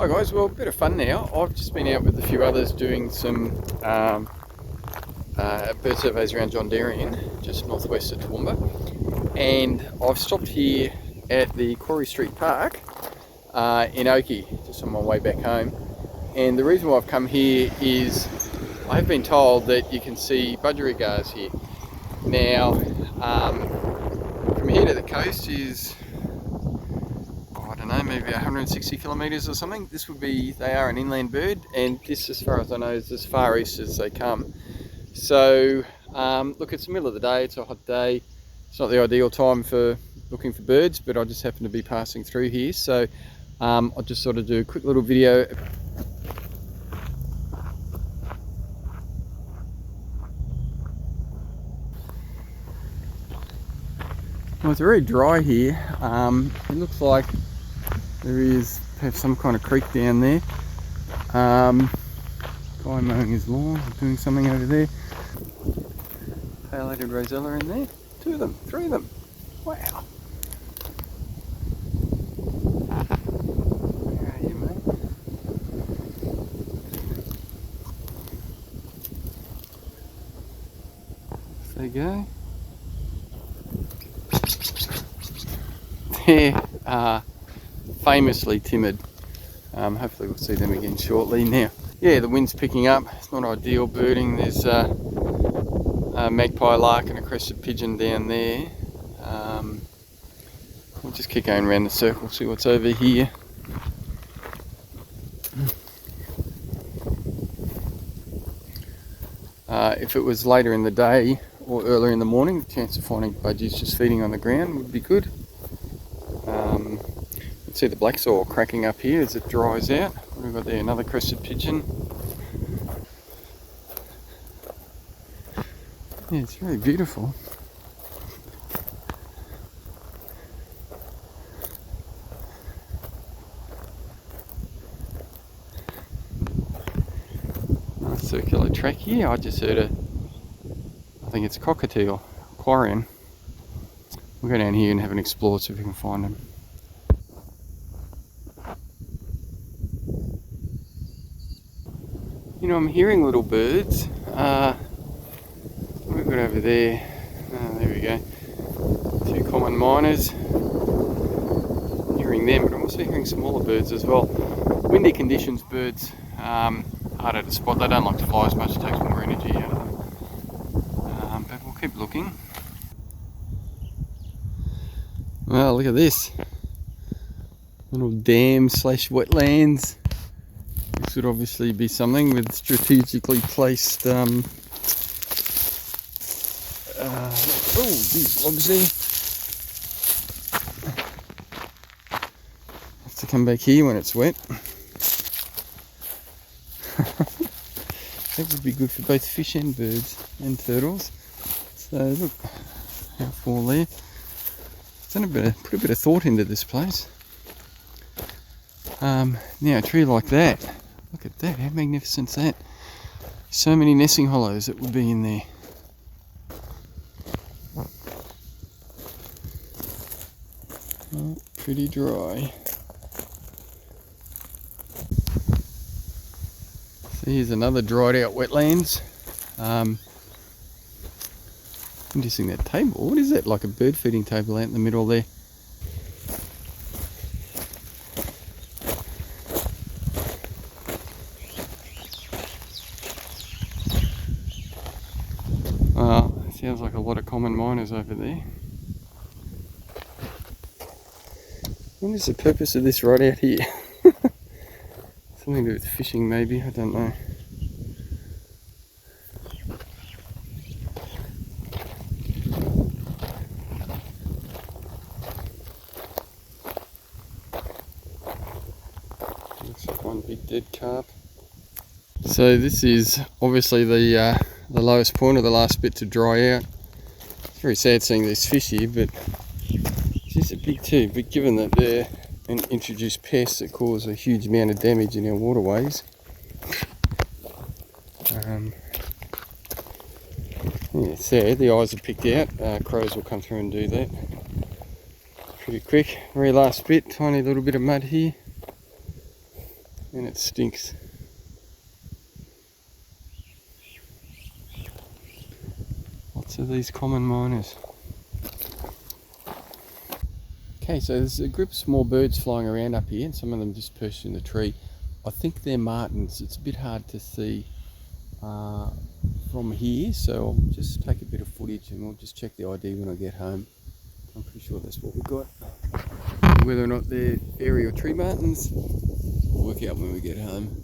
Hi guys, well, a bit of fun now. I've just been out with a few others doing some bird surveys around John Darien, just northwest of Toowoomba, and I've stopped here at the Cory Street Park in Oakey, just on my way back home. And the reason why I've come here is I have been told that you can see budgerigars here. Now, from here to the coast is, I don't know, maybe 160 kilometres or something. This would be, they are an inland bird, and this, as far as I know, is as far east as they come. So, look, it's the middle of the day, it's a hot day. It's not the ideal time for looking for birds, but I just happen to be passing through here. So, I'll just sort of do a quick little video. Well, it's very dry here. It looks like there is perhaps some kind of creek down there. Guy mowing his lawn, doing something over there. Pale-headed rosella in there. 2 of them, 3 of them. Wow. Where are you, mate? There you go. They're famously timid. Hopefully we'll see them again shortly. Now, yeah, the wind's picking up. It's not ideal birding. There's a magpie lark and a crested pigeon down there. We'll just keep going around the circle, see what's over here. If it was later in the day or earlier in the morning, the chance of finding budgies just feeding on the ground would be good. You can see the black soil cracking up here as it dries out. We've got there another crested pigeon. Yeah, it's very beautiful. Nice circular track here. I just heard I think it's a cockatiel, aquarian. We'll go down here and have an explore, see if we can find them. You know, I'm hearing little birds. What have we got over there? Oh, there we go. 2 common miners. Hearing them, but I'm also hearing smaller birds as well. Windy conditions, birds harder to spot. They don't like to fly as much, it takes more energy out of them. But we'll keep looking. Well, look at this. Little dam slash wetlands. This would obviously be something with strategically placed oh, these logs there. Have to come back here when it's wet. That would be good for both fish and birds and turtles. So look, how full there. Put a bit of thought into this place. Now a tree like that, look at that, how magnificent is that? So many nesting hollows that would be in there. Oh, pretty dry. So here's another dried out wetlands. Interesting, that table. What is that? Like a bird feeding table out in the middle there. Sounds like a lot of common miners over there. What is the purpose of this right out here? Something to do with fishing maybe, I don't know. Looks like one big dead carp. So this is obviously the lowest point, or the last bit to dry out. It's very sad seeing these fish here, but these are big too. But given that they're an introduced pest that cause a huge amount of damage in our waterways, yeah, it's sad. The eyes are picked out. Crows will come through and do that pretty quick. Very last bit, tiny little bit of mud here. and it stinks. Lots of these common miners. Okay, so there's a group of small birds flying around up here, and some of them just perched in the tree. I think they're martins. It's a bit hard to see from here, so I'll just take a bit of footage and we'll just check the ID when I get home. I'm pretty sure that's what we've got. Whether or not they're fairy or tree martins, we'll work out when we get home.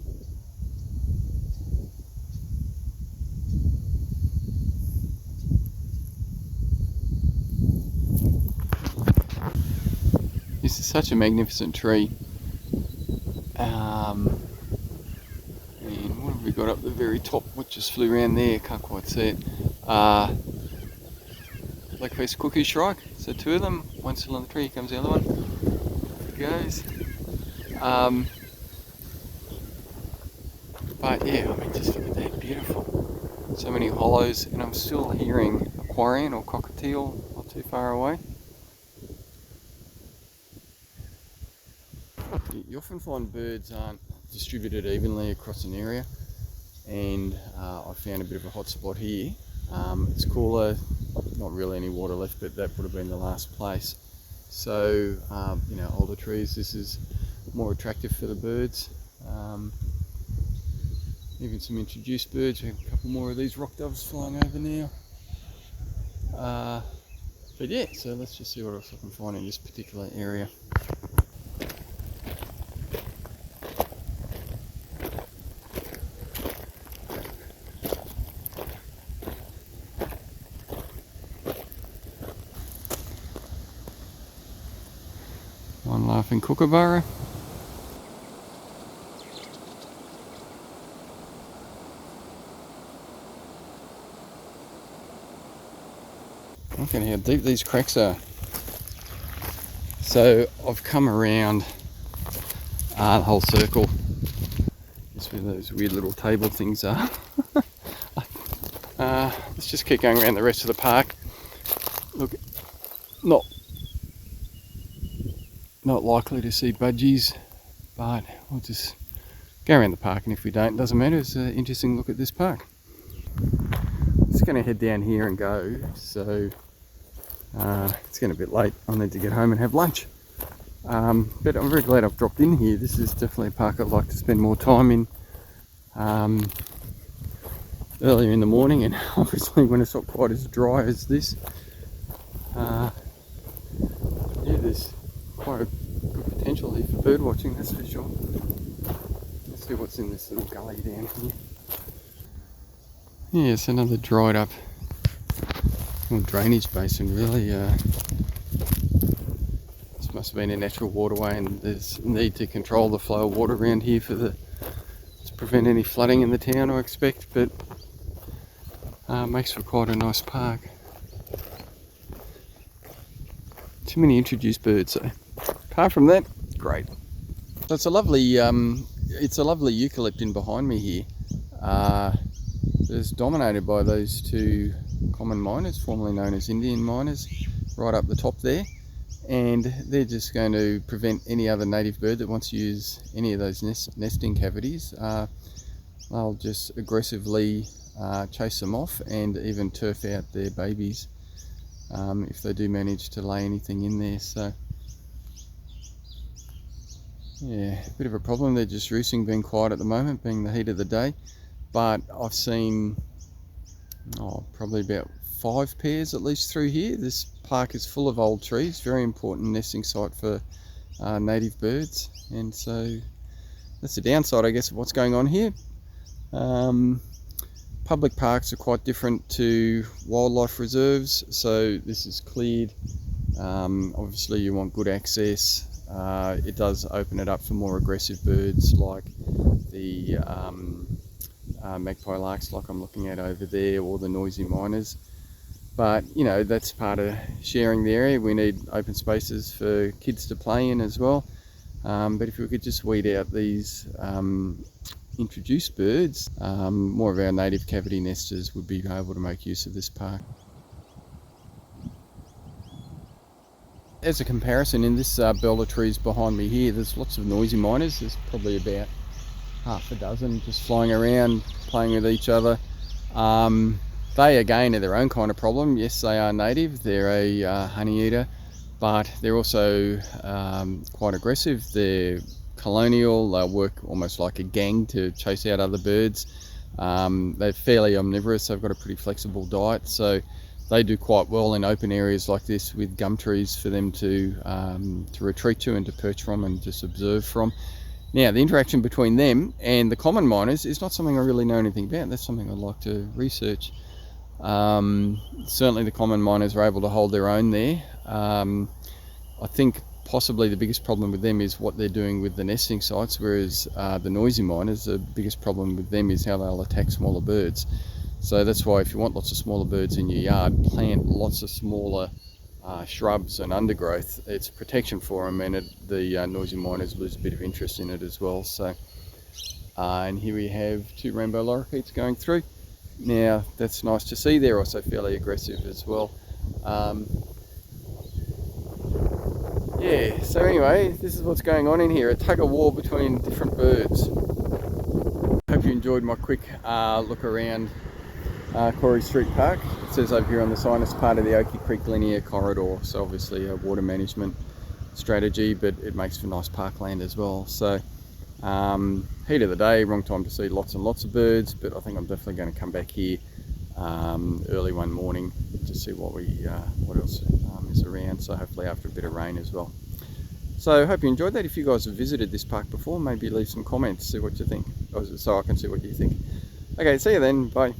This is such a magnificent tree. And what have we got up the very top? What just flew around there? Can't quite see it. Black-faced cuckoo shrike. So two of them. One's still on the tree. Here comes the other one. There it goes. But yeah, I mean, just look at that. Beautiful. So many hollows, and I'm still hearing a quarian or cockatiel not too far away. You often find birds aren't distributed evenly across an area, and I found a bit of a hot spot here. It's cooler, not really any water left, but that would have been the last place. So, you know, older trees, this is more attractive for the birds. Even some introduced birds. We have a couple more of these rock doves flying over now. But yeah, so let's just see what else I can find in this particular area. One laughing kookaburra. Look at how deep these cracks are. So I've come around the whole circle. Just where those weird little table things are. Let's just keep going around the rest of the park. Look, not likely to see budgies, but we'll just go around the park, and if we don't, it doesn't matter. It's an interesting look at this park. Just going to head down here and go, so it's getting a bit late. I'll need to get home and have lunch. But I'm very glad I've dropped in here. This is definitely a park I'd like to spend more time in earlier in the morning, and obviously when it's not quite as dry as this. Yeah, there's quite a good potential here for bird watching, that's for sure. Let's see what's in this little gully down here. Yeah, it's another dried up drainage basin, really. This must have been a natural waterway, and there's need to control the flow of water around here to prevent any flooding in the town, I expect, but makes for quite a nice park. Too many introduced birds though. Apart from that, great. So it's a lovely eucalyptus behind me here. It's dominated by those two common miners, formerly known as Indian miners, right up the top there, and they're just going to prevent any other native bird that wants to use any of those nesting cavities. They'll just aggressively chase them off and even turf out their babies if they do manage to lay anything in there. So yeah, a bit of a problem. They're just roosting, being quiet at the moment, being the heat of the day. But I've seen probably about 5 pairs at least through here. This park is full of old trees, very important nesting site for native birds, and so that's the downside, I guess, of what's going on here. Public parks are quite different to wildlife reserves, so this is cleared. Obviously you want good access. It does open it up for more aggressive birds like the magpie larks, like I'm looking at over there, or the noisy miners. But you know, that's part of sharing the area. We need open spaces for kids to play in as well. But if we could just weed out these introduced birds, more of our native cavity nesters would be able to make use of this park. As a comparison, in this belt of trees behind me here, there's lots of noisy miners. There's probably about half a dozen just flying around, playing with each other. They again are their own kind of problem. Yes, they are native, they're a honey eater, but they're also quite aggressive. They're colonial, they'll work almost like a gang to chase out other birds. They're fairly omnivorous, they've got a pretty flexible diet, so they do quite well in open areas like this with gum trees for them to retreat to and to perch from and just observe from. Now, the interaction between them and the common miners is not something I really know anything about. That's something I'd like to research. Certainly the common miners are able to hold their own there. I think possibly the biggest problem with them is what they're doing with the nesting sites, whereas the noisy miners, the biggest problem with them is how they'll attack smaller birds. So that's why if you want lots of smaller birds in your yard, plant lots of smaller shrubs and undergrowth. It's protection for them, and the noisy miners lose a bit of interest in it as well. So, and here we have 2 rainbow lorikeets going through. Now that's nice to see. They're also fairly aggressive as well. Yeah, so anyway, this is what's going on in here, a tug of war between different birds. Hope you enjoyed my quick look around Cory Street Park. It says over here on the sign it's part of the Oakey Creek linear corridor, so obviously a water management strategy, but it makes for nice parkland as well. So heat of the day, wrong time to see lots and lots of birds, but I think I'm definitely going to come back here early one morning to see what else is around, so hopefully after a bit of rain as well. So I hope you enjoyed that. If you guys have visited this park before, maybe leave some comments, see what you think, so I can see what you think. Okay, see you then, bye.